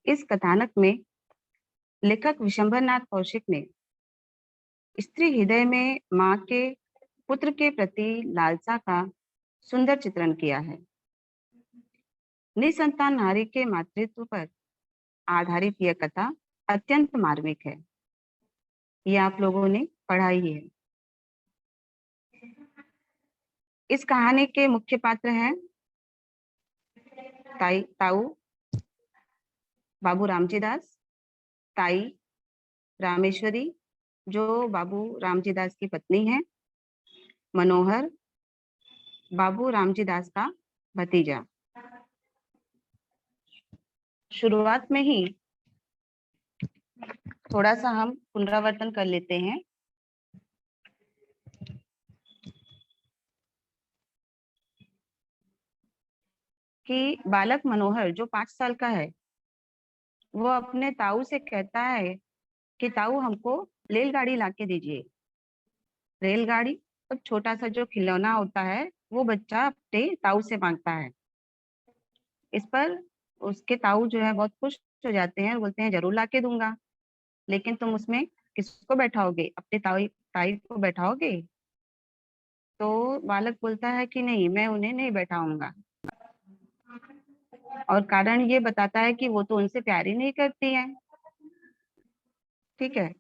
इस कथानक में लेखक विशंभरनाथ कौशिक ने स्त्री हृदय में माँ के पुत्र के प्रति लालसा का सुंदर चित्रण किया है। निसंतान नारी के मातृत्व पर आधारित यह कथा अत्यंत मार्मिक है। यह आप लोगों ने पढ़ा ही है। इस कहानी के मुख्य पात्र हैं ताऊ बाबू रामजी दास, ताई रामेश्वरी जो बाबू रामजी दास की पत्नी है, मनोहर बाबू रामजी दास का भतीजा। शुरुआत में ही थोड़ा सा हम पुनरावर्तन कर लेते हैं। कि बालक मनोहर जो 5 साल का है, वो अपने ताऊ से कहता है कि ताऊ हमको रेलगाड़ी लाके दीजिए। रेलगाड़ी तो छोटा सा जो खिलौना होता है वो बच्चा अपने ताऊ से मांगता है। इस पर उसके ताऊ जो है बहुत खुश हो जाते हैं और बोलते हैं जरूर लाके दूंगा, लेकिन तुम उसमें किसको बैठाओगे? अपने ताई ताई को बैठाओगे? तो बालक बोलता है कि नहीं, मैं उन्हें नहीं बैठाऊंगा। और कारण ये बताता है कि वो तो उनसे प्यार ही नहीं करती है। ठीक है।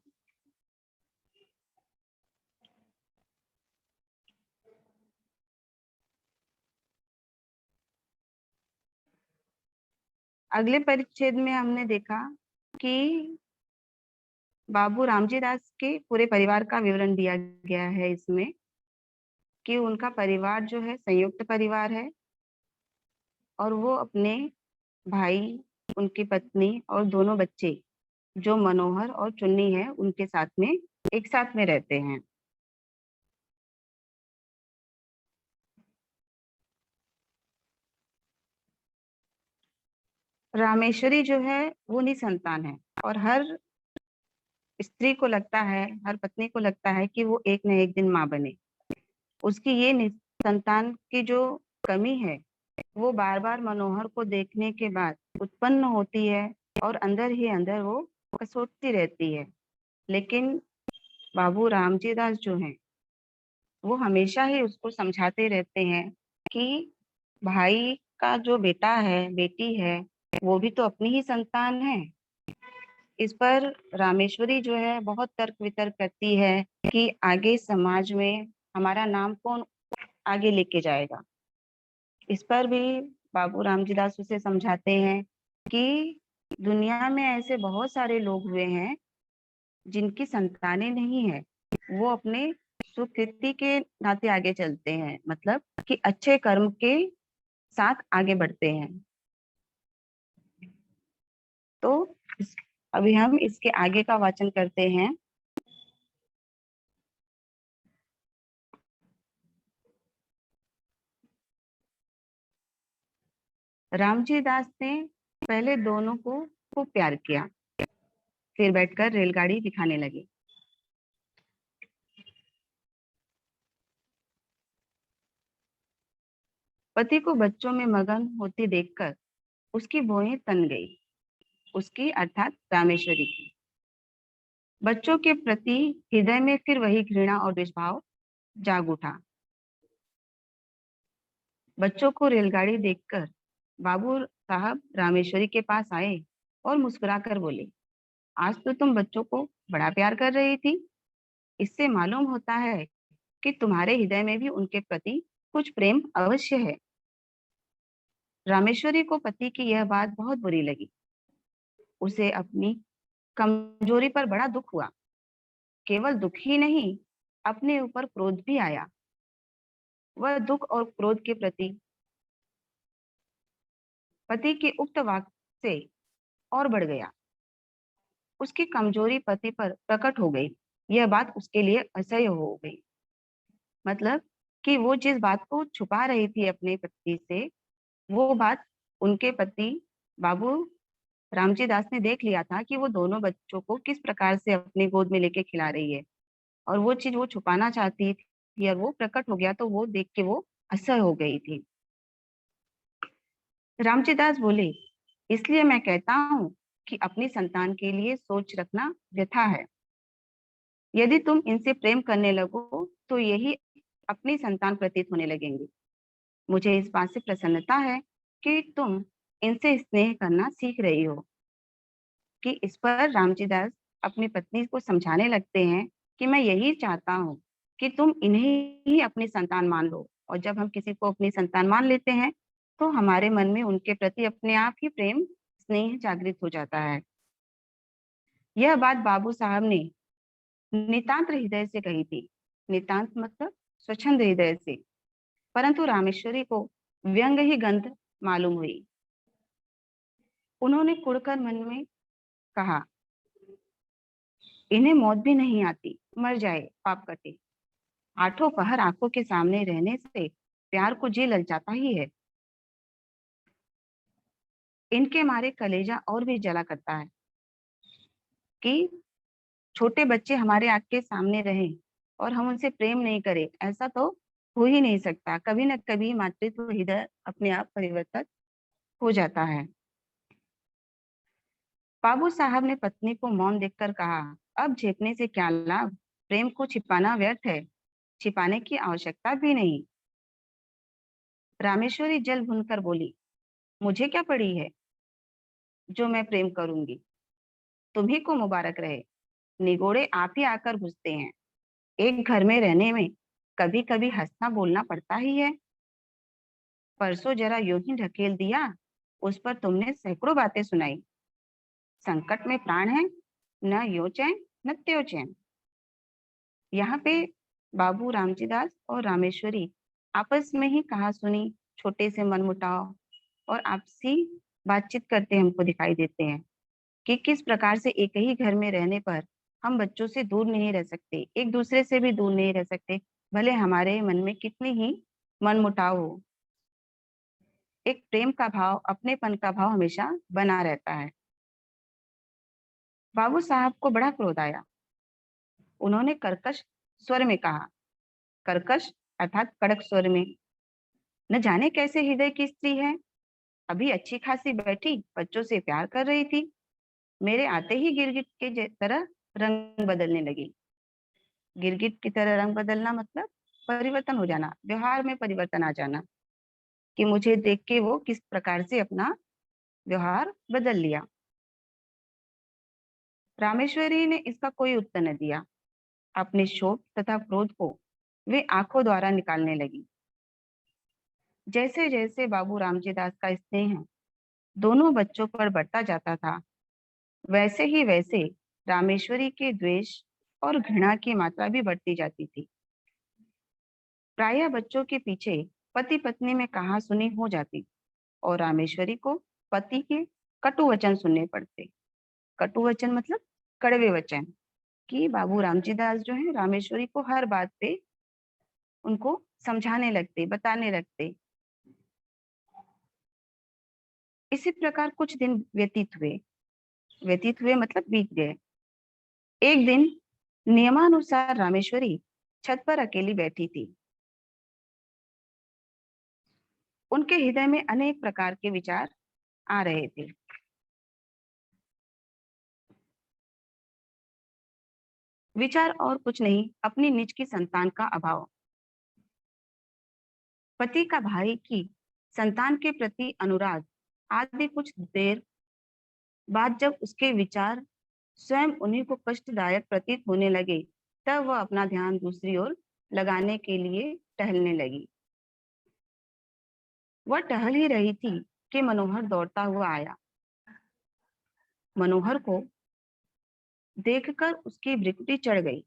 अगले परिच्छेद में हमने देखा कि बाबू रामजी दास के पूरे परिवार का विवरण दिया गया है इसमें, कि उनका परिवार जो है संयुक्त परिवार है और वो अपने भाई, उनकी पत्नी और दोनों बच्चे जो मनोहर और चुन्नी है उनके साथ में एक साथ में रहते हैं। रामेश्वरी जो है वो निसंतान है और हर स्त्री को लगता है, हर पत्नी को लगता है कि वो एक न एक दिन माँ बने। उसकी ये संतान की जो कमी है वो बार बार मनोहर को देखने के बाद उत्पन्न होती है और अंदर ही अंदर वो कसोटती रहती है। लेकिन बाबू रामजी दास जो हैं वो हमेशा ही उसको समझाते रहते हैं कि भाई का जो बेटा है, बेटी है, वो भी तो अपनी ही संतान है। इस पर रामेश्वरी जो है बहुत तर्क वितर्क करती है कि आगे समाज में हमारा नाम कौन आगे लेके जाएगा। इस पर भी बाबू रामजी दास उसे समझाते हैं कि दुनिया में ऐसे बहुत सारे लोग हुए हैं जिनकी संतानें नहीं है, वो अपने सुकृति के नाते आगे चलते हैं, मतलब कि अच्छे कर्म के साथ आगे बढ़ते हैं। तो अभी हम इसके आगे का वाचन करते हैं। रामजी दास ने पहले दोनों को खूब प्यार किया, फिर बैठकर रेलगाड़ी दिखाने लगे। पति को बच्चों में मगन होती देखकर उसकी भौहें तन गई, उसकी अर्थात रामेश्वरी की। बच्चों के प्रति हृदय में फिर वही घृणा और द्वेषभाव जाग उठा। बच्चों को रेलगाड़ी देखकर बाबू साहब रामेश्वरी के पास आए और मुस्कुराकर बोले, आज तो तुम बच्चों को बड़ा प्यार कर रही थी। इससे मालूम होता है कि तुम्हारे हृदय में भी उनके प्रति कुछ प्रेम अवश्य है। रामेश्वरी को पति की यह बात बहुत बुरी लगी। उसे अपनी कमजोरी पर बड़ा दुख हुआ। केवल दुख ही नहीं, अपने ऊपर क्रोध भी आया। वह दुख और क्रोध के प्रति पति के उक्त वाक्य से और बढ़ गया। उसकी कमजोरी पति पर प्रकट हो गई। यह बात उसके लिए असह्य हो गई। मतलब कि वो जिस बात को छुपा रही थी अपने पति से, वो बात उनके पति बाबू रामजी दास ने देख लिया था कि वो दोनों बच्चों को किस प्रकार से अपनी गोद में लेके खिला रही है, और वो चीज वो छुपाना चाहती थी और वो प्रकट हो गया, तो वो देख के वो असह्य हो गई थी। रामजी दास बोले, इसलिए मैं कहता हूँ कि अपनी संतान के लिए सोच रखना व्यथा है। यदि तुम इनसे प्रेम करने लगो तो यही अपनी संतान प्रतीत होने लगेंगे। मुझे इस बात से प्रसन्नता है कि तुम इनसे स्नेह करना सीख रही हो। कि इस पर रामजी दास अपनी पत्नी को समझाने लगते हैं कि मैं यही चाहता हूँ कि तुम इन्हें ही अपनी संतान मान लो, और जब हम किसी को अपनी संतान मान लेते हैं तो हमारे मन में उनके प्रति अपने आप ही प्रेम स्नेह जागृत हो जाता है। यह बात बाबू साहब ने नितांत हृदय से कही थी। नितांत मतलब स्वच्छंद हृदय से, परंतु रामेश्वरी को व्यंग ही गंध मालूम हुई। उन्होंने कुड़कर मन में कहा, इन्हें मौत भी नहीं आती, मर जाए पाप कटे। आठों पहर आंखों के सामने रहने से प्यार को जी ललचाता ही है। इनके मारे कलेजा और भी जला करता है कि छोटे बच्चे हमारे आंख के सामने रहें और हम उनसे प्रेम नहीं करें। ऐसा तो हो ही नहीं सकता। कभी न कभी मातृत्व हृदय अपने आप परिवर्तित हो जाता है। बाबू साहब ने पत्नी को मौन देखकर कहा, अब झेपने से क्या लाभ? प्रेम को छिपाना व्यर्थ है, छिपाने की आवश्यकता भी नहीं। रामेश्वरी जल भुनकर बोली, मुझे क्या पड़ी है जो मैं प्रेम करूंगी? तुम्ही को मुबारक रहे। निगोड़े आप ही आकर घुसते हैं। एक घर में रहने में कभी कभी हंसना बोलना पड़ता ही है। परसों जरा यूं ही ढकेल दिया, उस पर तुमने सैकड़ों बातें सुनाई। संकट में प्राण है, न यो चैन न त्यो चैन। यहाँ पे बाबू रामजी दास और रामेश्वरी आपस में ही कहा सुनी, छोटे से मनमुटाव और आपसी बातचीत करते हमको दिखाई देते हैं कि किस प्रकार से एक ही घर में रहने पर हम बच्चों से दूर नहीं रह सकते, एक दूसरे से भी दूर नहीं रह सकते, भले हमारे मन में कितनी ही मनमुटाव हो। एक प्रेम का भाव, अपनेपन का भाव हमेशा बना रहता है। बाबू साहब को बड़ा क्रोध आया। उन्होंने कर्कश स्वर में कहा, कर्कश अर्थात कड़क स्वर में, न जाने कैसे हृदय की स्त्री है, अभी अच्छी खासी बैठी बच्चों से प्यार कर रही थी, मेरे आते ही गिरगिट के तरह रंग बदलने लगी। गिरगिट की तरह रंग बदलना मतलब परिवर्तन हो जाना, व्यवहार में परिवर्तन आ जाना, कि मुझे देख के वो किस प्रकार से अपना व्यवहार बदल लिया। रामेश्वरी ने इसका कोई उत्तर न दिया। अपने शोक तथा क्रोध को वे आंखों द्वारा निकालने लगी। जैसे जैसे बाबू रामजी दास का स्नेह दोनों बच्चों पर बढ़ता जाता था, वैसे ही वैसे रामेश्वरी के द्वेष और घृणा की मात्रा भी बढ़ती जाती थी। प्रायः बच्चों के पीछे पति पत्नी में कहा सुनी हो जाती और रामेश्वरी को पति के कटु वचन सुनने पड़ते। कटु वचन मतलब कड़वे वचन, कि बाबू रामजी दास जो है रामेश्वरी को हर बात पे उनको समझाने लगते, बताने लगते। इसी प्रकार कुछ दिन व्यतीत हुए मतलब बीत गए। एक दिन नियमानुसार रामेश्वरी छत पर अकेली बैठी थी। उनके हृदय में अनेक प्रकार के विचार आ रहे थे। विचार और कुछ नहीं, अपनी निज की संतान का अभाव, पति का भाई की संतान के प्रति अनुराग आदि। कुछ देर बाद जब उसके विचार स्वयं उन्हीं को कष्टदायक प्रतीत होने लगे, तब वह अपना ध्यान दूसरी ओर लगाने के लिए टहलने लगी। वह टहल ही रही थी कि मनोहर दौड़ता हुआ आया। मनोहर को देखकर उसकी भ्रिकुटी चढ़ गई।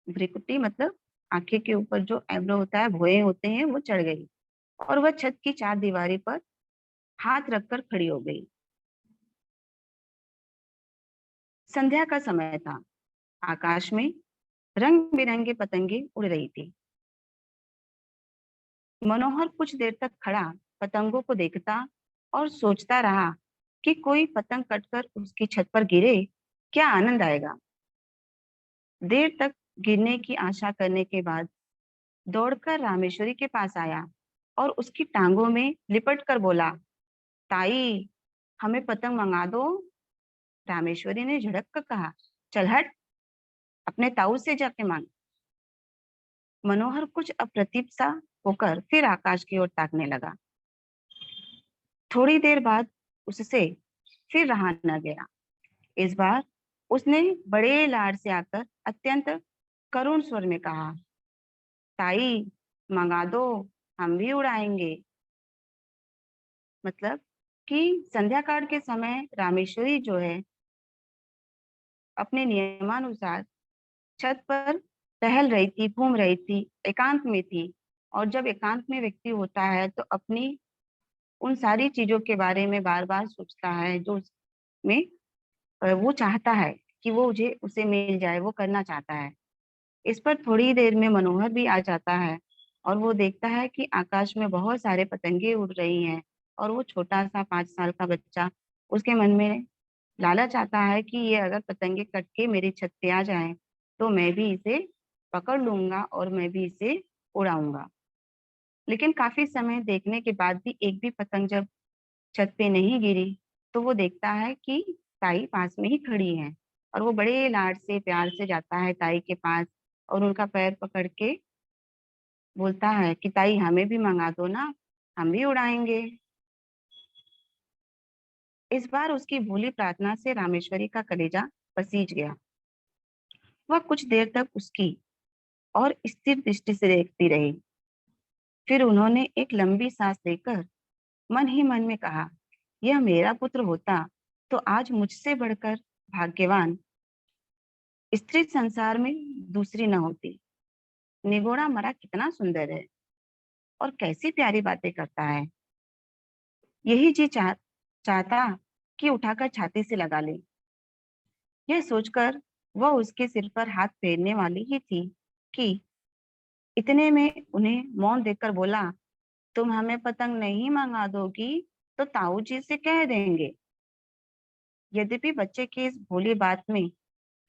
भ्रिकुटी मतलब आंखें के ऊपर जो एब्रो होता है, भौहें होते हैं, वो चढ़ गई और वह छत की चार दीवारी पर हाथ रखकर खड़ी हो गई। संध्या का समय था। आकाश में रंग बिरंगे पतंगे उड़ रही थी। मनोहर कुछ देर तक खड़ा पतंगों को देखता और सोचता रहा कि कोई पतंग कटकर उसकी छत पर गिरे, क्या आनंद आएगा। देर तक गिरने की आशा करने के बाद दौड़कर रामेश्वरी के पास आया और उसकी टांगों में लिपट कर बोला, ताई हमें पतंग मंगा दो। रामेश्वरी ने झिड़क कर कहा, चल हट, अपने ताऊ से जाके मांग। मनोहर कुछ अप्रतिभ सा होकर फिर आकाश की ओर ताकने लगा। थोड़ी देर बाद उससे फिर रहा न गया। इस बार उसने बड़े लाड से आकर अत्यंत करुण स्वर में कहा, ताई मंगा दो, हम भी उड़ाएंगे। मतलब कि संध्या काल के समय रामेश्वरी जो है अपने नियमानुसार छत पर टहल रही थी, घूम रही थी, एकांत में थी। और जब एकांत में व्यक्ति होता है तो अपनी उन सारी चीजों के बारे में बार बार सोचता है जो उसमें वो चाहता है कि वो उसे मिल जाए, वो करना चाहता है। इस पर थोड़ी देर में मनोहर भी आ जाता है और वो देखता है कि आकाश में बहुत सारे पतंगे उड़ रही हैं। और वो छोटा सा 5 साल का बच्चा, उसके मन में लालच आता है कि ये अगर पतंगे कट के मेरी छत पे आ जाएं तो मैं भी इसे पकड़ लूंगा और मैं भी इसे उड़ाऊंगा। लेकिन काफी समय देखने के बाद भी एक भी पतंग जब छत पे नहीं गिरी तो वो देखता है कि ताई पास में ही खड़ी है। और वो बड़े लाड से प्यार से जाता है ताई के पास और उनका पैर पकड़ के बोलता है कि ताई हमें भी मंगा दो ना, हम भी उड़ाएंगे। इस बार उसकी भोली प्रार्थना से रामेश्वरी का कलेजा पसीज गया। वह कुछ देर तक उसकी और स्थिर दृष्टि से देखती रही। फिर उन्होंने एक लंबी सांस लेकर मन ही मन में कहा, यह मेरा पुत्र होता तो आज मुझसे बढ़कर भाग्यवान स्त्री संसार में दूसरी न होती। निगोड़ा मरा कितना सुंदर है और कैसी प्यारी बातें करता है। यही जी चाहता कि उठाकर छाती से लगा ले। यह सोचकर वह उसके सिर पर हाथ फेरने वाली ही थी कि इतने में उन्हें मौन देखकर बोला, तुम हमें पतंग नहीं मंगा दोगी तो ताऊ जी से कह देंगे। यद्यपि बच्चे की इस भोली बात में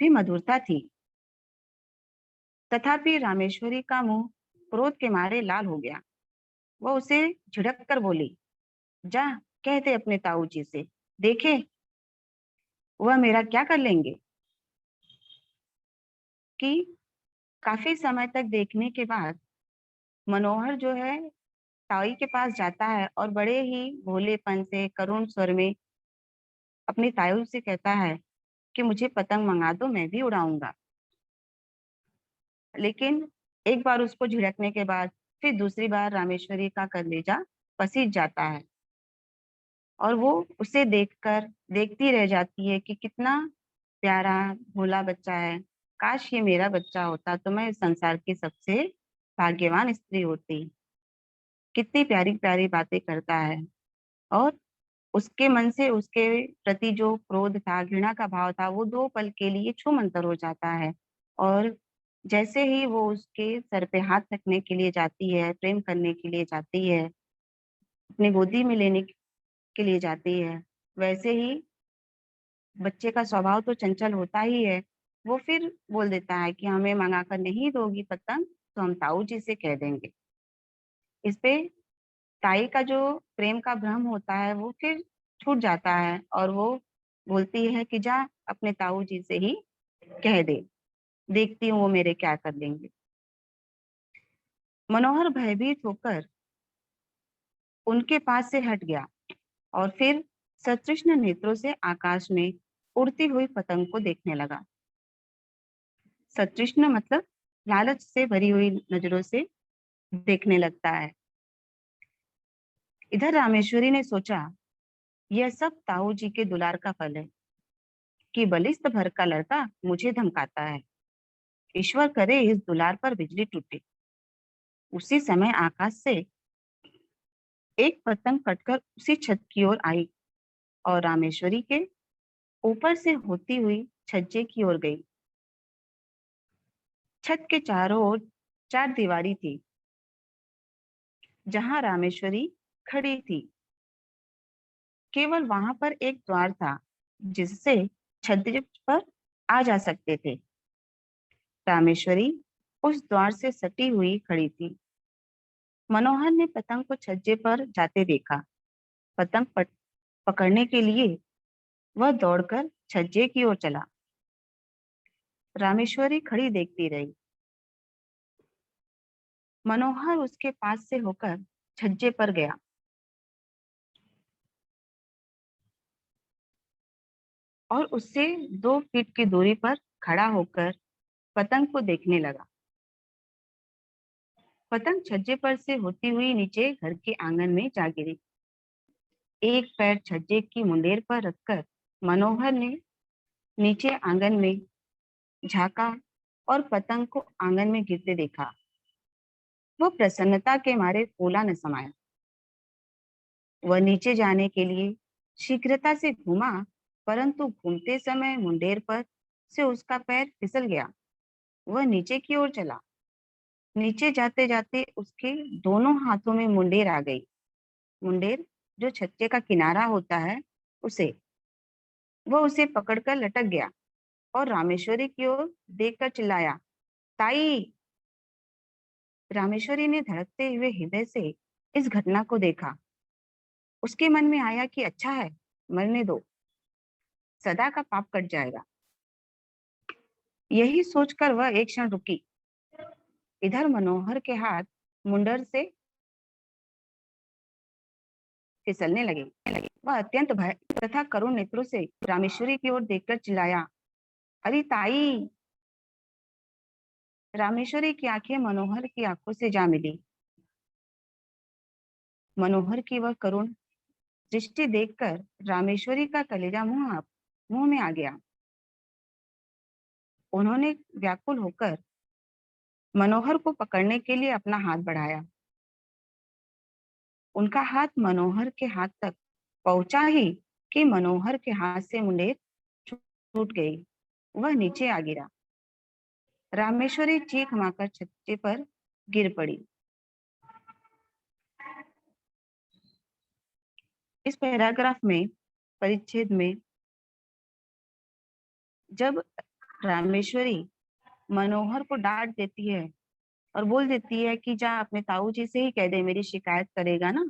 भी मधुरता थी, तथापि रामेश्वरी का मुंह क्रोध के मारे लाल हो गया। वह उसे झिड़क कर बोली, जा कह दे अपने ताऊ जी से, देखे वह मेरा क्या कर लेंगे। कि काफी समय तक देखने के बाद मनोहर जो है ताई के पास जाता है और बड़े ही भोलेपन से करुण स्वर में अपनी ताऊ से कहता है कि मुझे पतंग मंगा दो, मैं भी उड़ाऊंगा। लेकिन एक बार उसको झिड़कने के बाद फिर दूसरी बार रामेश्वरी का कलेजा पसीज जाता है और वो उसे देखकर देखती रह जाती है कि कितना प्यारा भोला बच्चा है। काश ये मेरा बच्चा होता तो मैं इस संसार की सबसे भाग्यवान स्त्री होती। कितनी प्यारी प्यारी बातें करता है और उसके मन से उसके प्रति जो क्रोध था, घृणा का भाव था, वो 2 पल के लिए छूमंतर हो जाता है। और जैसे ही वो उसके सर पे हाथ रखने के लिए जाती है, प्रेम करने के लिए जाती है, अपनी गोदी में लेने के लिए जाती है, वैसे ही बच्चे का स्वभाव तो चंचल होता ही है। वो फिर बोल देता है कि हमें मंगा कर नहीं दोगी पतंग तो हम ताऊ जी से कह देंगे। इस पे ताई का जो प्रेम का भ्रम होता है वो फिर छूट जाता है और वो बोलती है कि जा अपने ताऊ जी से ही कह दे, देखती हूँ वो मेरे क्या कर लेंगे। मनोहर भयभीत होकर उनके पास से हट गया और फिर सतृष्ण नेत्रों से आकाश में उड़ती हुई पतंग को देखने लगा। सतृष्ण मतलब लालच से भरी हुई नजरों से देखने लगता है। इधर रामेश्वरी ने सोचा, यह सब ताऊ जी के दुलार का फल है कि बलिष्ठ भर का लड़का मुझे धमकाता है। ईश्वर करे इस दुलार पर बिजली टूटे। उसी समय आकाश से एक पतंग कटकर उसी छत की ओर आई और रामेश्वरी के ऊपर से होती हुई छज्जे की ओर गई। छत के चारों ओर 4 दीवारी थी जहां रामेश्वरी खड़ी थी। केवल वहां पर एक द्वार था जिससे छज्जे पर आ जा सकते थे। रामेश्वरी उस द्वार से सटी हुई खड़ी थी। मनोहर ने पतंग को छज्जे पर जाते देखा। पतंग पकड़ने के लिए वह दौड़कर छज्जे की ओर चला। रामेश्वरी खड़ी देखती रही। मनोहर उसके पास से होकर छज्जे पर गया और उससे 2 फीट की दूरी पर खड़ा होकर पतंग को देखने लगा। पतंग छज्जे पर से होती हुई नीचे घर के आंगन में जा गिरी। एक पैर छज्जे की मुंडेर पर रखकर मनोहर ने नीचे आंगन में झांका और पतंग को आंगन में गिरते देखा। वो प्रसन्नता के मारे फूला न समाया। वह नीचे जाने के लिए शीघ्रता से घूमा, परंतु घूमते समय मुंडेर पर से उसका पैर फिसल गया। वह नीचे की ओर चला। नीचे जाते जाते उसके दोनों हाथों में मुंडेर आ गई। मुंडेर जो छज्जे का किनारा होता है उसे वह उसे पकड़कर लटक गया और रामेश्वरी की ओर देखकर चिल्लाया, ताई। रामेश्वरी ने धड़कते हुए हृदय से इस घटना को देखा। उसके मन में आया कि अच्छा है, मरने दो, सदा का पाप कट जाएगा। यही सोचकर वह एक क्षण रुकी। इधर मनोहर के हाथ मुंडर से फिसलने लगे। वह अत्यंत भय तथा करुण नेत्रों से रामेश्वरी की ओर देखकर चिल्लाया, अरे ताई। रामेश्वरी की आंखें मनोहर की आंखों से जा मिली। मनोहर की वह करुण दृष्टि देखकर रामेश्वरी का कलेजा मुंह में आ गया। उन्होंने व्याकुल होकर मनोहर को पकड़ने के लिए अपना हाथ बढ़ाया। उनका हाथ मनोहर के हाथ तक पहुंचा ही कि मनोहर के हाथ से मुंडेर छूट गई। वह नीचे आ गिरा। रामेश्वरी चीख मारकर छज्जे पर गिर पड़ी। इस पैराग्राफ में, परिच्छेद में, जब रामेश्वरी मनोहर को डांट देती है और बोल देती है कि जा अपने ताऊ जी से ही कह दे, मेरी शिकायत करेगा ना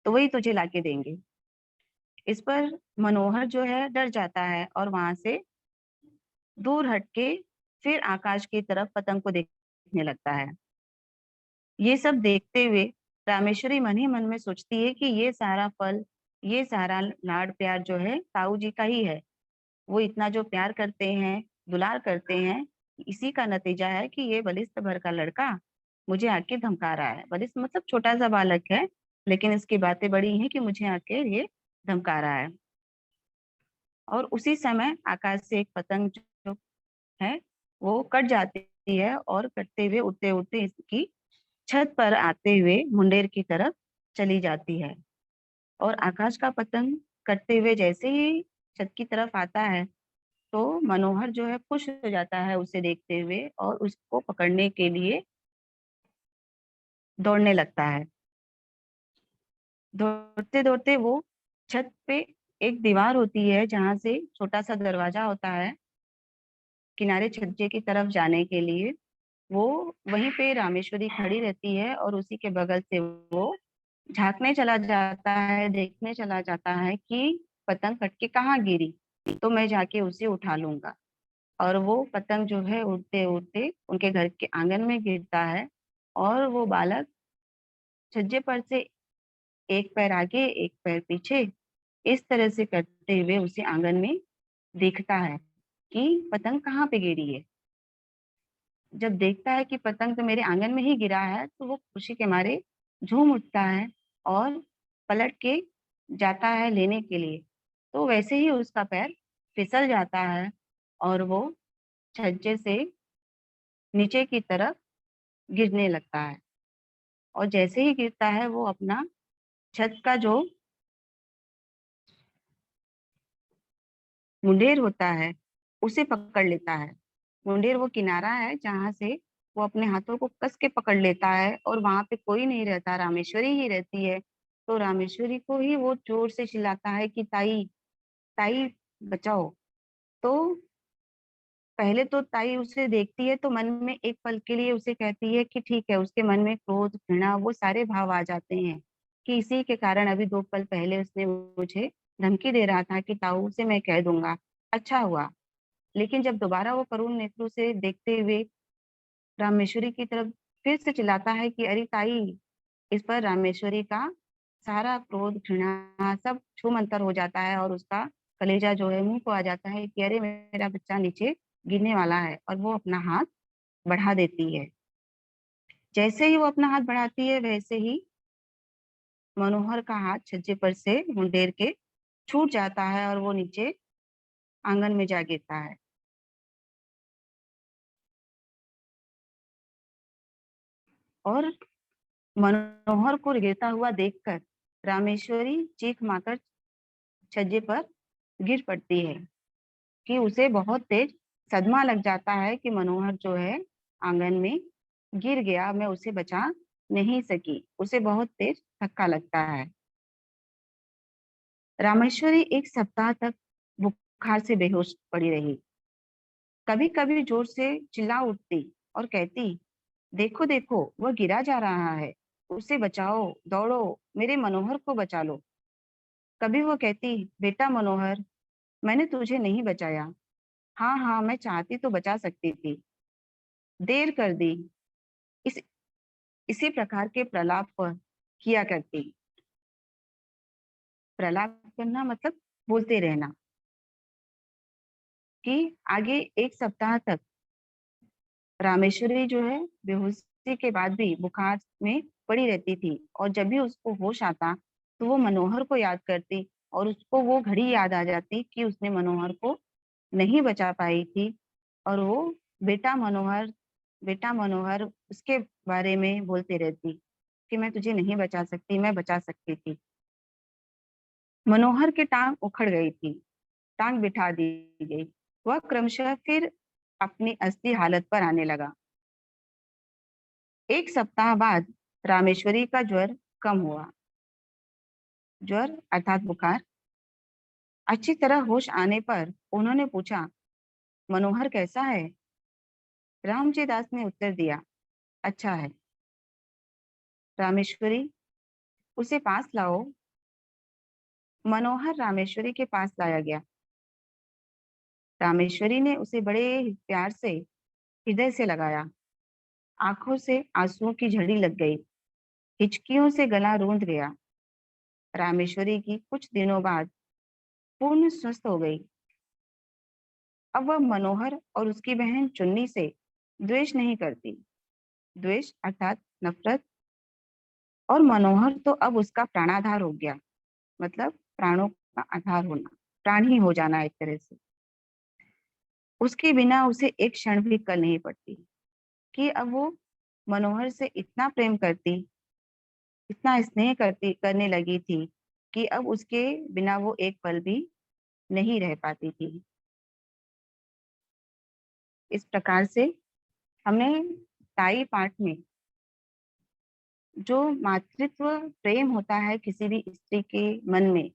तो वही तुझे लाके देंगे। इस पर मनोहर जो है डर जाता है और वहां से दूर हटके फिर आकाश की तरफ पतंग को देखने लगता है। ये सब देखते हुए रामेश्वरी मन ही मन में सोचती है कि ये सारा फल, ये सारा लाड प्यार जो है ताऊ जी का ही है। वो इतना जो प्यार करते हैं, दुलार करते हैं, इसी का नतीजा है कि ये बलिष्ठ भर का लड़का मुझे आके धमका रहा है। बलिष्ठ मतलब छोटा सा बालक है, लेकिन इसकी बातें बड़ी हैं कि मुझे आके ये धमका रहा है। और उसी समय आकाश से एक पतंग जो है वो कट जाती है और कटते हुए उड़ते उड़ते इसकी छत पर आते हुए मुंडेर की तरफ चली जाती है। और आकाश का पतंग कटते हुए जैसे ही छत की तरफ आता है तो मनोहर जो है खुश हो जाता है उसे देखते हुए और उसको पकड़ने के लिए दौड़ने लगता है। दौड़ते दौड़ते वो छत पे एक दीवार होती है जहां से छोटा सा दरवाजा होता है किनारे छज्जे की तरफ जाने के लिए। वो वहीं पे रामेश्वरी खड़ी रहती है और उसी के बगल से वो झांकने चला जाता है, देखने चला जाता है कि पतंग कट के कहाँ गिरी, तो मैं जाके उसे उठा लूंगा। और वो पतंग जो है उड़ते उड़ते उनके घर के आंगन में गिरता है और वो बालक छज्जे पर से एक पैर आगे एक पैर पीछे इस तरह से करते हुए उसे आंगन में देखता है कि पतंग कहाँ पे गिरी है। जब देखता है कि पतंग तो मेरे आंगन में ही गिरा है तो वो खुशी के मारे झूम उठता है और पलट के जाता है लेने के लिए। तो वैसे ही उसका पैर फिसल जाता है और वो छज्जे से नीचे की तरफ गिरने लगता है। और जैसे ही गिरता है वो अपना छत का जो मुंडेर होता है उसे पकड़ लेता है। मुंडेर वो किनारा है जहां से वो अपने हाथों को कस के पकड़ लेता है और वहां पे कोई नहीं रहता, रामेश्वरी ही रहती है। तो रामेश्वरी को ही वो जोर से चिल्लाता है कि ताई, ताई बचाओ। तो पहले तो ताई उसे देखती है तो मन में एक पल के लिए उसे कहती है कि ठीक है। उसके मन में क्रोध, घृणा, वो सारे भाव आ जाते हैं कि इसी के कारण अभी 2 पल पहले उसने मुझे धमकी दे रहा था कि ताऊ से मैं कह दूंगा। अच्छा हुआ। लेकिन जब दोबारा वो करुण नेत्रों से देखते हुए रामेश्वरी की तरफ फिर से चिल्लाता है कि अरे ताई, इस पर रामेश्वरी का सारा क्रोध, घृणा सब छूमंतर हो जाता है और उसका कलेजा जो है मुंह को आ जाता है कि अरे मेरा बच्चा नीचे गिरने वाला है, और वो अपना हाथ बढ़ा देती है। जैसे ही वो अपना हाथ बढ़ाती है, वैसे ही मनोहर का हाथ छज्जे पर से मुंडेर के छूट जाता है और वो नीचे आंगन में जा गिरता है। और मनोहर को गिरता हुआ देखकर रामेश्वरी चीख मारकर छज्जे पर गिर पड़ती है कि उसे बहुत तेज सदमा लग जाता है कि मनोहर जो है आंगन में गिर गया, मैं उसे बचा नहीं सकी। उसे बहुत तेज धक्का लगता है। रामेश्वरी एक सप्ताह तक बुखार से बेहोश पड़ी रही। कभी कभी जोर से चिल्ला उठती और कहती, देखो देखो, वह गिरा जा रहा है, उसे बचाओ, दौड़ो, मेरे मनोहर को बचा लो। कभी वो कहती, बेटा मनोहर, मैंने तुझे नहीं बचाया। हाँ हाँ, मैं चाहती तो बचा सकती थी, देर कर दी। इस इसी प्रकार के प्रलाप वह किया करती। प्रलाप करना मतलब बोलते रहना। कि आगे एक सप्ताह तक रामेश्वरी जो है बेहोशी के बाद भी बुखार में पड़ी रहती थी, और जब भी उसको होश आता तो वो मनोहर को याद करती, और उसको वो घड़ी याद आ जाती कि उसने मनोहर को नहीं बचा पाई थी। और वो बेटा मनोहर, बेटा मनोहर उसके बारे में बोलती रहती कि मैं तुझे नहीं बचा सकती, मैं बचा सकती थी। मनोहर की टांग उखड़ गई थी, टांग बिठा दी गई। वह क्रमशः फिर अपनी असली हालत पर आने लगा। एक सप्ताह बाद रामेश्वरी का ज्वर कम हुआ। ज्वर अर्थात बुखार। अच्छी तरह होश आने पर उन्होंने पूछा, मनोहर कैसा है? रामजी दास ने उत्तर दिया, अच्छा है। रामेश्वरी, उसे पास लाओ। मनोहर रामेश्वरी के पास लाया गया। रामेश्वरी ने उसे बड़े प्यार से हृदय से लगाया। आंखों से आंसुओं की झड़ी लग गई, हिचकियों से गला रूंध गया। रामेश्वरी की कुछ दिनों बाद पूर्ण स्वस्थ हो गई। अब वह मनोहर और उसकी बहन चुन्नी से द्वेष नहीं करती। द्वेष अर्थात नफरत। और मनोहर तो अब उसका प्राणाधार हो गया, मतलब प्राणों का आधार होना, प्राण ही हो जाना एक तरह से। उसके बिना उसे एक क्षण भी कल नहीं पड़ती। कि अब वो मनोहर से इतना प्रेम करती, इतना स्नेह करती करने लगी थी कि अब उसके बिना वो एक पल भी नहीं रह पाती थी। इस प्रकार से हमने ताई पाठ में जो मातृत्व प्रेम होता है किसी भी स्त्री के मन में,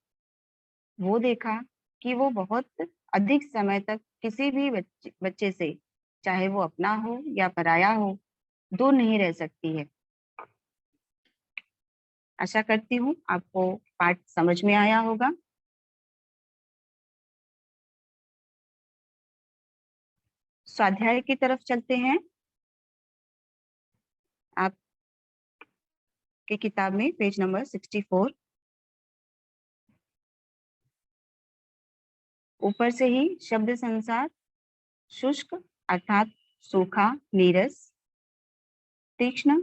वो देखा कि वो बहुत अधिक समय तक किसी भी बच्चे से, चाहे वो अपना हो या पराया हो, दूर नहीं रह सकती है। आशा करती हूँ आपको पाठ समझ में आया होगा। स्वाध्याय की तरफ चलते हैं। आपकी किताब में पेज नंबर 64। ऊपर से ही शब्द संसार शुष्क अर्थात सूखा, नीरस, तीक्ष्ण,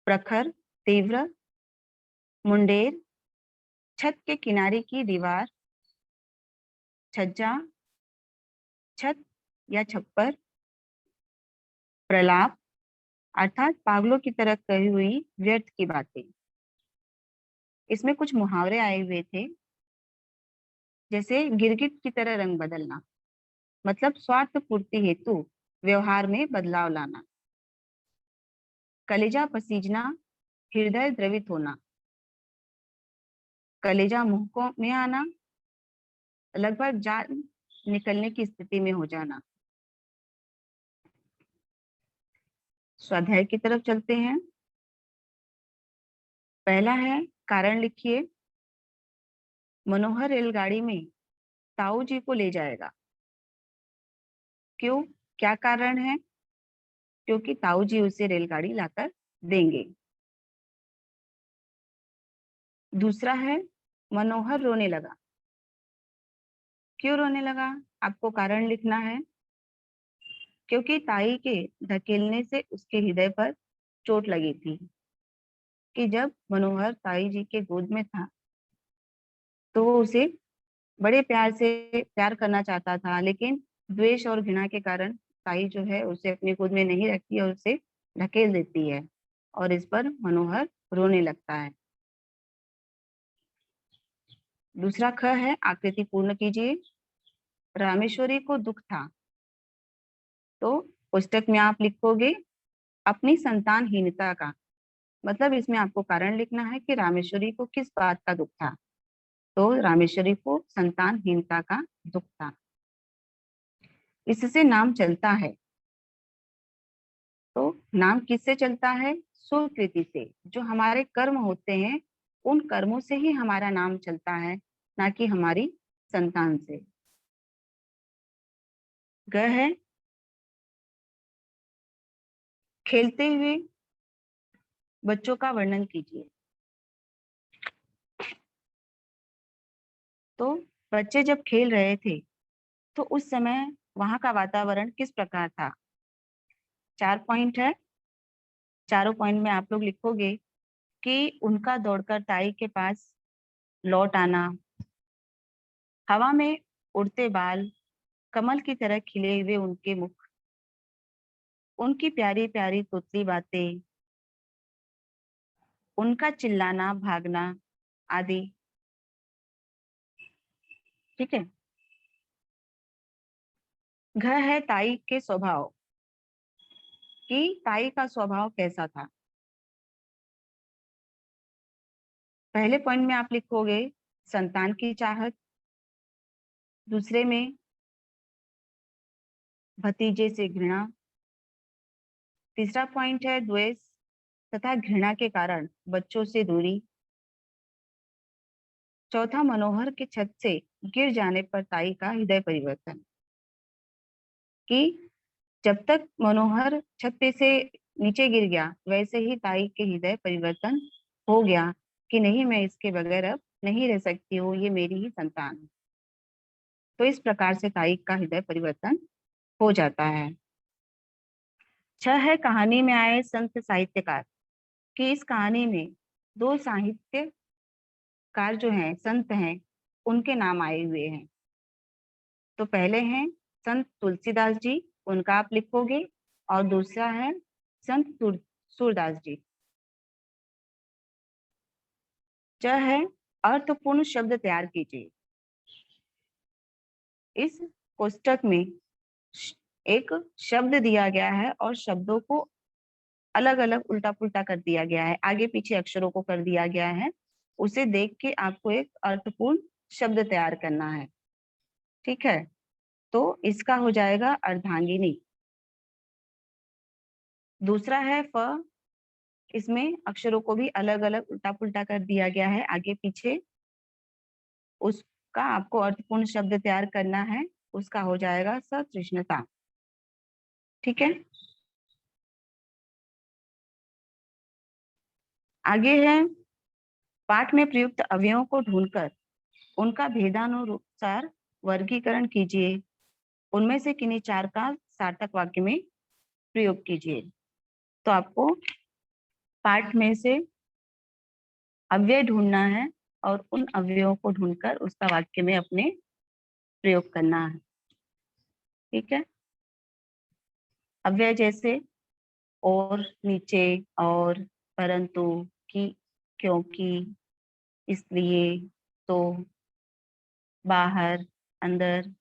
प्रखर, तीव्र, मुंडेर, छत के किनारे की दीवार, छज्जा, छत या छप्पर, प्रलाप अर्थात पागलों की तरह कही हुई व्यर्थ की बातें। इसमें कुछ मुहावरे आए हुए थे, जैसे गिरगिट की तरह रंग बदलना, मतलब स्वार्थ पूर्ति हेतु व्यवहार में बदलाव लाना। कलेजा पसीजना, हृदय द्रवित होना, कलेजा मुंह को में आना, लगभग जान निकलने की स्थिति में हो जाना। स्वाध्याय की तरफ चलते हैं। पहला है, कारण लिखिए। मनोहर रेलगाड़ी में ताऊ जी को ले जाएगा। क्यों? क्या कारण है? क्योंकि ताऊ जी उसे रेलगाड़ी लाकर देंगे। दूसरा है, मनोहर रोने लगा। क्यों रोने लगा? आपको कारण लिखना है। क्योंकि ताई के धकेलने से उसके हृदय पर चोट लगी थी। कि जब मनोहर ताई जी के गोद में था तो वो उसे बड़े प्यार से प्यार करना चाहता था, लेकिन द्वेष और घृणा के कारण ताई जो है उसे अपनी गोद में नहीं रखती और उसे ढकेल देती है, और इस पर मनोहर रोने लगता है। दूसरा ख है, आकृति पूर्ण कीजिए। रामेश्वरी को दुख था, तो पुस्तक में आप लिखोगे अपनी संतानहीनता का। मतलब इसमें आपको कारण लिखना है कि रामेश्वरी को किस बात का दुख था। तो रामेश्वरी को संतानहीनता का दुख था। इससे नाम चलता है। तो नाम किससे चलता है? सुकृति से। जो हमारे कर्म होते हैं उन कर्मों से ही हमारा नाम चलता है, ना कि हमारी संतान से। ग है, खेलते हुए बच्चों का वर्णन कीजिए। तो बच्चे जब खेल रहे थे तो उस समय वहां का वातावरण किस प्रकार था? 4 पॉइंट है। चारों पॉइंट में आप लोग लिखोगे कि उनका दौड़कर ताई के पास लौट आना, हवा में उड़ते बाल, कमल की तरह खिले हुए उनके मुख, उनकी प्यारी प्यारी तोतली बातें, उनका चिल्लाना भागना आदि। ठीक है। घ है ताई के स्वभाव। कि ताई का स्वभाव कैसा था? पहले पॉइंट में आप लिखोगे संतान की चाहत, दूसरे में भतीजे से घृणा, तीसरा पॉइंट है द्वेष तथा घृणा के कारण बच्चों से दूरी, चौथा मनोहर के छत से गिर जाने पर ताई का हृदय परिवर्तन। कि जब तक मनोहर छत पे से नीचे गिर गया वैसे ही ताई के हृदय परिवर्तन हो गया कि नहीं, मैं इसके बगैर अब नहीं रह सकती हूँ, ये मेरी ही संतान है। तो इस प्रकार से ताई का हृदय परिवर्तन हो जाता है। छह है, कहानी में आए संत साहित्यकार। कि इस कहानी में दो साहित्यकार जो हैं, संत हैं, उनके नाम आए हुए हैं। तो पहले हैं संत तुलसीदास जी, उनका आप लिखोगे, और दूसरा है संत सूरदास जी। च है, अर्थपूर्ण शब्द तैयार कीजिए। इस कोष्टक में एक शब्द दिया गया है और शब्दों को अलग अलग उल्टा पुल्टा कर दिया गया है, आगे पीछे अक्षरों को कर दिया गया है। उसे देख के आपको एक अर्थपूर्ण शब्द तैयार करना है। ठीक है। तो इसका हो जाएगा अर्धांगिनी। दूसरा है फ। इसमें अक्षरों को भी अलग अलग उल्टा पुल्टा कर दिया गया है, आगे पीछे। उसका आपको अर्थपूर्ण शब्द तैयार करना है। उसका हो जाएगा सतृष्णता। ठीक है। आगे है, पाठ में प्रयुक्त अवयवों को ढूंढकर उनका भेदानुसार वर्गीकरण कीजिए। उनमें से किन्हीं चार का सार्थक वाक्य में प्रयोग कीजिए। तो आपको पाठ में से अव्यय ढूंढना है और उन अव्ययों को ढूंढकर उसका वाक्य में अपने प्रयोग करना है। ठीक है। अव्यय जैसे और, नीचे, और, परंतु, कि, क्योंकि, इसलिए, तो, बाहर, अंदर,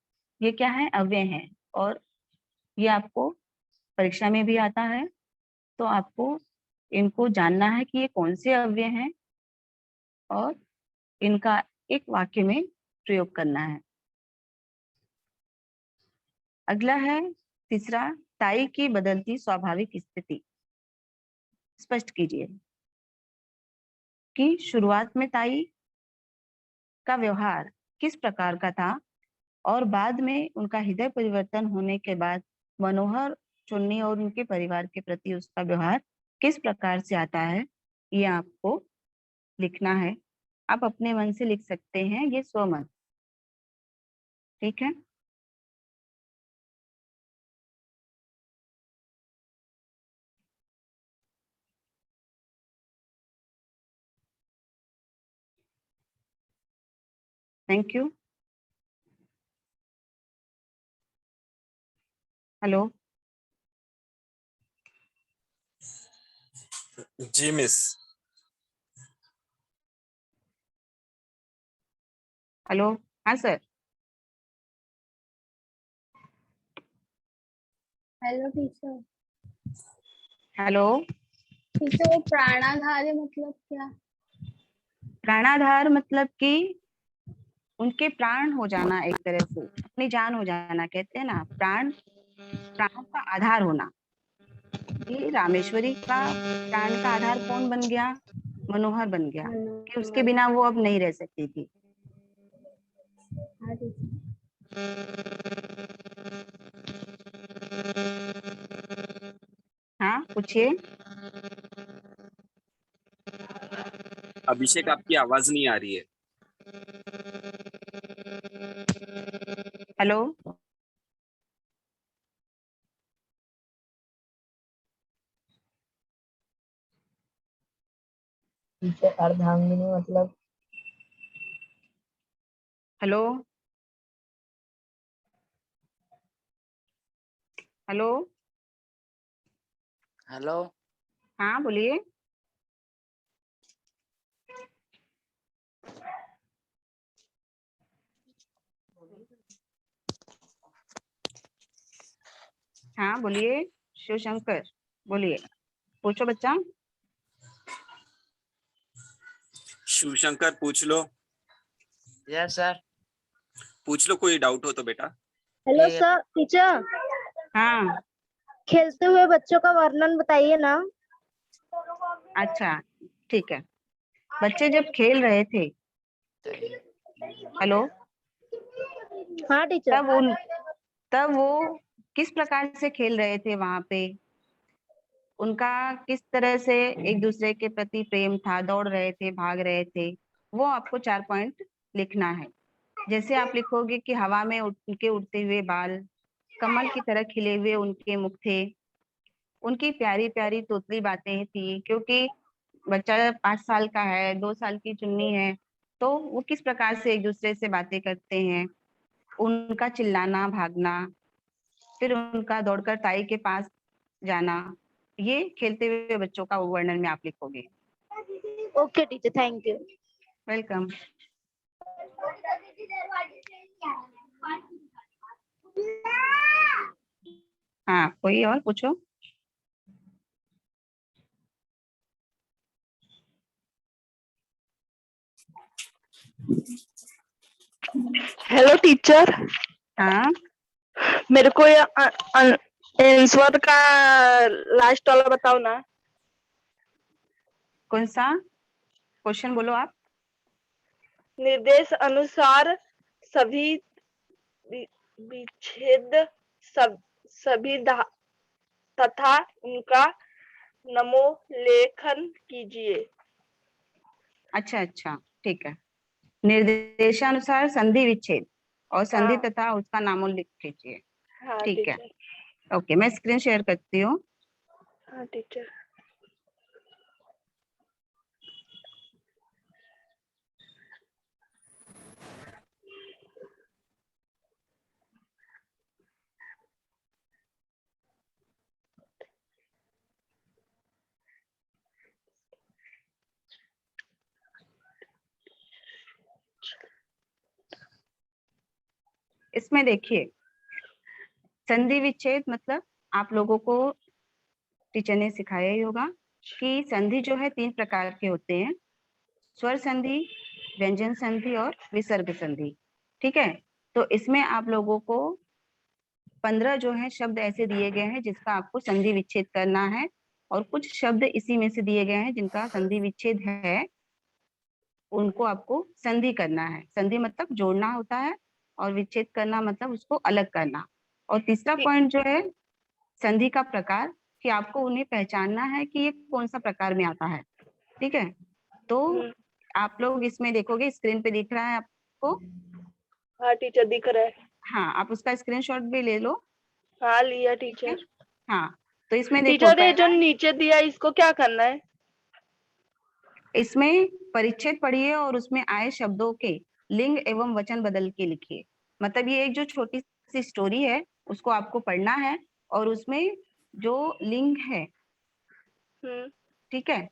ये क्या है? अव्यय है। और ये आपको परीक्षा में भी आता है। तो आपको इनको जानना है कि ये कौन से अव्यय हैं और इनका एक वाक्य में प्रयोग करना है। अगला है तीसरा, ताई की बदलती स्वाभाविक स्थिति स्पष्ट कीजिए। कि शुरुआत में ताई का व्यवहार किस प्रकार का था और बाद में उनका हृदय परिवर्तन होने के बाद मनोहर चुन्नी और उनके परिवार के प्रति उसका व्यवहार किस प्रकार से आता है, ये आपको लिखना है। आप अपने मन से लिख सकते हैं, ये स्वमत। ठीक है। Thank you. हेलो। जी मिस। हेलो। हाँ sir. Hello teacher. Hello. Teacher वो प्राणाधार मतलब क्या? प्राणाधार मतलब कि उनके प्राण हो जाना, एक तरह से अपनी जान हो जाना, कहते हैं ना प्राण, प्राणों का आधार होना। ये रामेश्वरी का प्राण का आधार कौन बन गया? मनोहर बन गया, कि उसके बिना वो अब नहीं रह सकती थी। हाँ टीचर। हाँ पूछिए। अभिषेक, आपकी आवाज नहीं आ रही है। हेलो। टीचर अर्धांगिनी मतलब? हेलो। हेलो। हेलो। हाँ बोलिए। हाँ बोलिए शिवशंकर, बोलिए, पूछो बच्चा। शिवशंकर पूछ लो। Yes sir. पूछ लो, कोई डाउट हो तो बेटा। Hello sir. टीचर, हाँ खेलते हुए बच्चों का वर्णन बताइए ना। अच्छा ठीक है। बच्चे जब खेल रहे थे, हेलो, हाँ टीचर। तब वो किस प्रकार से खेल रहे थे वहां पे, उनका किस तरह से एक दूसरे के प्रति प्रेम था, दौड़ रहे थे, भाग रहे थे, वो आपको 4 पॉइंट लिखना है। जैसे आप लिखोगे कि हवा में उनके उड़ते हुए बाल, कमल की तरह खिले हुए उनके मुख थे, उनकी प्यारी प्यारी तोतली बातें थी, क्योंकि बच्चा 5 साल का है, 2 साल की चुन्नी है, तो वो किस प्रकार से एक दूसरे से बातें करते हैं, उनका चिल्लाना, भागना, फिर उनका दौड़कर ताई के पास जाना, ये खेलते हुए बच्चों का वर्णन में आप लिखोगे। Okay teacher, thank you. Welcome. हाँ कोई और पूछो। Hello teacher. हाँ मेरे को ये आंसर का लास्ट वाला बताओ ना। कौन सा क्वेश्चन बोलो आप। निर्देश अनुसार सभी विच्छेद सभी तथा उनका नमोलेखन कीजिए। अच्छा अच्छा ठीक है। निर्देशानुसार संधि विच्छेद और संधि हाँ तथा उसका नामोल्लेख कीजिए। हाँ ठीक है, टीचर। ओके, मैं स्क्रीन शेयर करती हूँ। हाँ टीचर। इसमें देखिए, संधि विच्छेद मतलब आप लोगों को टीचर ने सिखाया ही होगा कि संधि जो है 3 प्रकार के होते हैं, स्वर संधि, व्यंजन संधि और विसर्ग संधि। ठीक है, तो इसमें आप लोगों को 15 जो है शब्द ऐसे दिए गए हैं जिसका आपको संधि विच्छेद करना है, और कुछ शब्द इसी में से दिए गए हैं जिनका संधि विच्छेद है, उनको आपको संधि करना है। संधि मतलब जोड़ना होता है, और विच्छेद करना मतलब उसको अलग करना। और तीसरा पॉइंट जो है संधि का प्रकार, कि आपको उन्हें पहचानना है कि ये कौन सा प्रकार में आता है। ठीक है, तो आप लोग इसमें देखोगे, स्क्रीन पे दिख रहा है आपको। हाँ टीचर दिख रहा है। हाँ, आप उसका स्क्रीनशॉट भी ले लो। हाँ लिया टीचर। हाँ, तो इसमें देखो टीचर ये जो पहला, नीचे दिया है, इसको क्या करना है? इसमें परिच्छेद पढ़िए और उसमें आए शब्दों के लिंग एवं वचन बदल के लिखिए। मतलब ये एक जो छोटी सी स्टोरी है उसको आपको पढ़ना है, और उसमें जो लिंग है, हम्म ठीक है,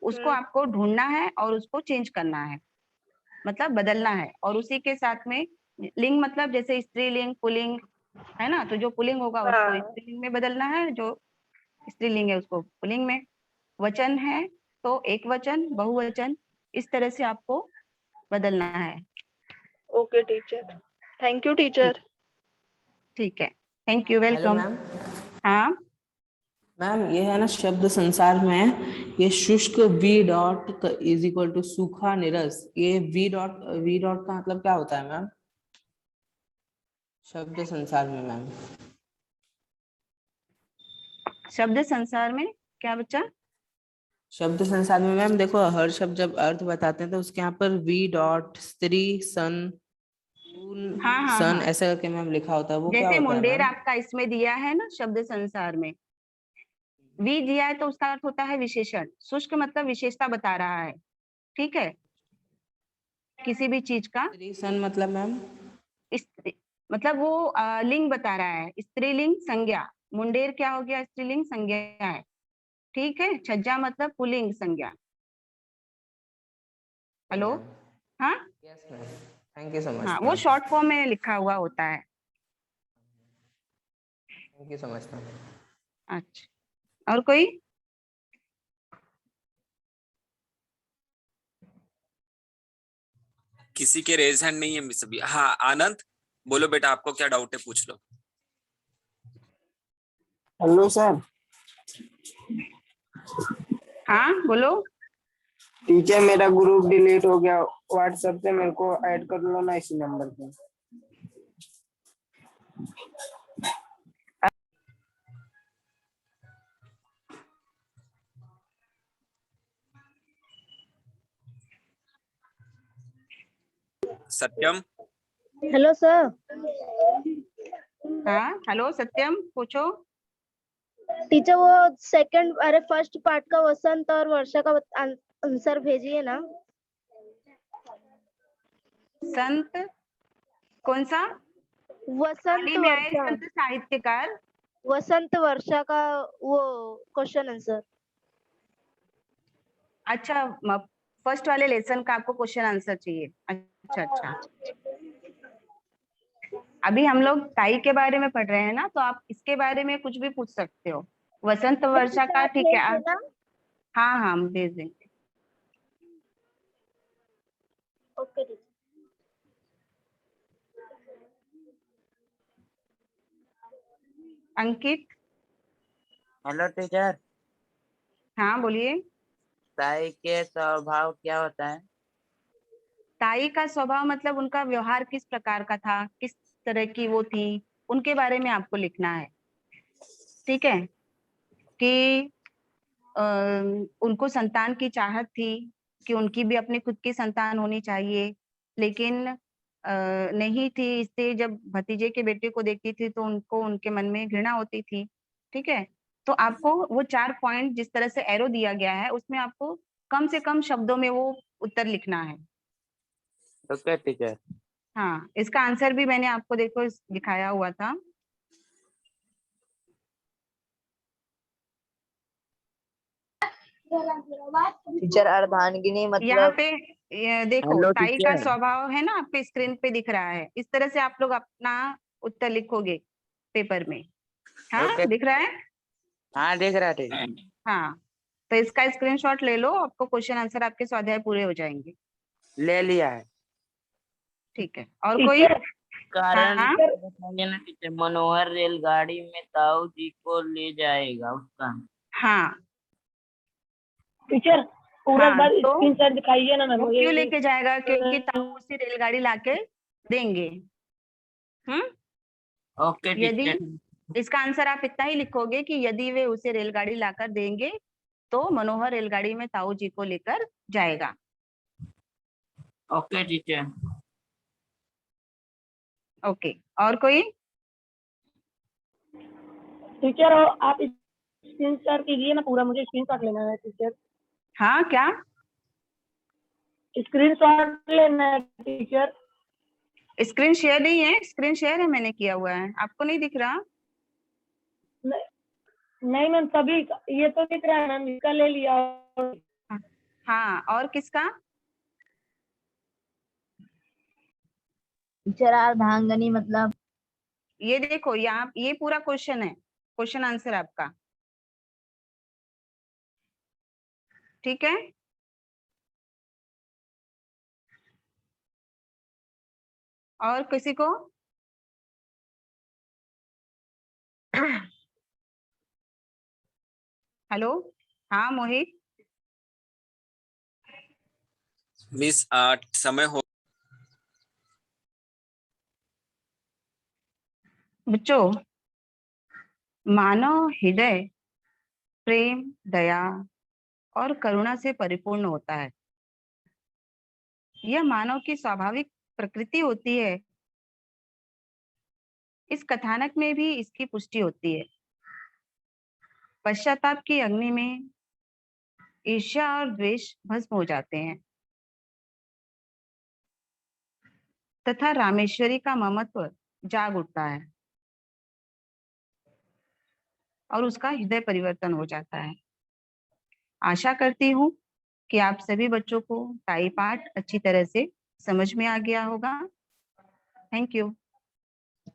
उसको हम्म आपको ढूंढना है और उसको चेंज करना है, मतलब बदलना है। और उसी के साथ में लिंग मतलब जैसे स्त्रीलिंग, पुल्लिंग है ना, तो जो पुल्लिंग होगा उसको हाँ स्त्रीलिंग में बदलना है, जो स्त्रीलिंग है उसको पुल्लिंग में। वचन है तो एक वचन, बहुवचन, इस तरह से आपको बदलना है। Okay teacher, thank you teacher. ठीक है, thank you, hello welcome. Ma'am. हाँ, मैम ये है ना शब्द संसार में, ये शुष्क V dot is equal to सूखा निरस, ये वी डॉट का मतलब क्या होता है मैम शब्द संसार में मैम? शब्द संसार में क्या बच्चा? शब्द संसार में मैम देखो, हर शब्द जब अर्थ बताते हैं तो उसके यहाँ पर वी डॉट स्त्री सन हाँ हाँ सन हाँ, ऐसा करके मैम लिखा होता है, वो क्या जैसे होता है मुंडेर मैम? आपका इसमें दिया है ना शब्द संसार में, वी दिया है तो उसका अर्थ होता है विशेषण। शुष्क मतलब विशेषता बता रहा है, ठीक है, किसी भी चीज का। स्त्री सन मतलब मैम? इस मतलब वो लिंग बता रहा है, स्त्रीलिंग संज्ञा। मुंडेर क्या हो गया? स्त्रीलिंग संज्ञा है, ठीक है। छज्जा मतलब पुल्लिंग संज्ञा। हेलो, मैम हाँ yes ma'am, thank you so हाँ, मच वो मैम, शॉर्ट फॉर्म में लिखा हुआ होता है। Thank you so much ma'am. अच्छा, और कोई? किसी के रेज हैंड नहीं है मिस अभी। हाँ आनंद, बोलो बेटा, आपको क्या डाउट है, पूछ लो। Hello sir. हाँ बोलो। टीचर मेरा ग्रुप डिलीट हो गया व्हाट्सएप से, मेरे को ऐड कर लो ना इसी नंबर पे। सत्यम, हेलो सर। हाँ हेलो सत्यम, पूछो। टीचर वो सेकंड, अरे फर्स्ट पार्ट का वसंत और वर्षा का आंसर भेजिए ना। संत कौन सा? वसंत पाली में आए वर्षा, संत साहित्यकार। वसंत वर्षा का वो क्वेश्चन आंसर। अच्छा, फर्स्ट वाले लेसन का आपको क्वेश्चन आंसर चाहिए? अच्छा अच्छा, अभी हम लोग ताई के बारे में पढ़ रहे हैं ना, तो आप इसके बारे में कुछ भी पूछ सकते हो। वसंत वर्षा का, ठीक है। भेज देना। हाँ हाँ, हम भेज देंगे। Okay teacher. Ankit, hello teacher, हाँ बोलिए। ताई के स्वभाव क्या होता है? ताई का स्वभाव मतलब उनका व्यवहार किस प्रकार का था, किस तरह की वो थी, उनके बारे में आपको लिखना है, ठीक है। कि अ, उनको संतान की चाहत थी, कि उनकी भी अपनी खुद की संतान होनी चाहिए, लेकिन नहीं थी, इससे जब भतीजे के बेटे को देखती थी तो उनको उनके मन में घृणा होती थी, ठीक है। तो आपको वो 4 पॉइंट जिस तरह से एरो दिया गया है उसमें आपको कम से कम शब्दों में वो उत्तर लिखना है। Okay teacher. हाँ, इसका आंसर भी मैंने आपको देखो दिखाया हुआ था। टीचर अर्धांगिनी यहाँ मतलब? पे ये देखो, हेलो ताई का टीचर। स्वभाव है ना, आपके स्क्रीन पे दिख रहा है, इस तरह से आप लोग अपना उत्तर लिखोगे पेपर में। हाँ ओके। दिख रहा है। हाँ दिख रहा है टीचर। हाँ, तो इसका स्क्रीनशॉट ले लो, आपको क्वेश्चन आंसर आपके स्वाध्याय पूरे हो जाएंगे। ले लिया है। ठीक है, और कोई? कारण हाँ, बताइए ना टीचर। मनोहर रेलगाड़ी में ताऊ जी को ले जाएगा, उसका। हाँ टीचर पूरा हाँ, बार तो स्क्रीनशॉट दिखाइए ना वो मुझे। क्यों लेके जाएगा? क्योंकि ताऊ उसी रेलगाड़ी लाके देंगे। ओके यदि टीचर। इसका आंसर आप इतना ही लिखोगे कि यदि वे उसे रेलगाड़ी लाकर देंगे तो मनोहर रेलगाड़ी में ताऊ जी को लेकर जाएगा। Okay teacher. ओके, और कोई? टीचर आप स्क्रीन शेयर कीजिए ना पूरा, मुझे स्क्रीनशॉट लेना है टीचर। हाँ, क्या? स्क्रीनशॉट लेना है टीचर। स्क्रीन शेयर नहीं है, स्क्रीन शेयर है, मैंने किया हुआ है, आपको नहीं दिख रहा? नहीं मैम, सभी ये तो दिख रहा है मैम, इसका ले लिया। हाँ, और किसका? टीचर अर्धांगनी मतलब? ये देखो, यहाँ ये पूरा क्वेश्चन है, क्वेश्चन आंसर आपका, ठीक है? और किसी को? हेलो, हाँ मोहित। मिस समय हो। बच्चों, मानव हृदय प्रेम, दया और करुणा से परिपूर्ण होता है। यह मानव की स्वाभाविक प्रकृति होती है। इस कथानक में भी इसकी पुष्टि होती है। पश्चाताप की अग्नि में ईर्ष्या और द्वेष भस्म हो जाते हैं तथा रामेश्वरी का ममत्व जाग उठता है और उसका हृदय परिवर्तन हो जाता है। आशा करती हूँ कि आप सभी बच्चों को टाई पाठ अच्छी तरह से समझ में आ गया होगा। Thank you.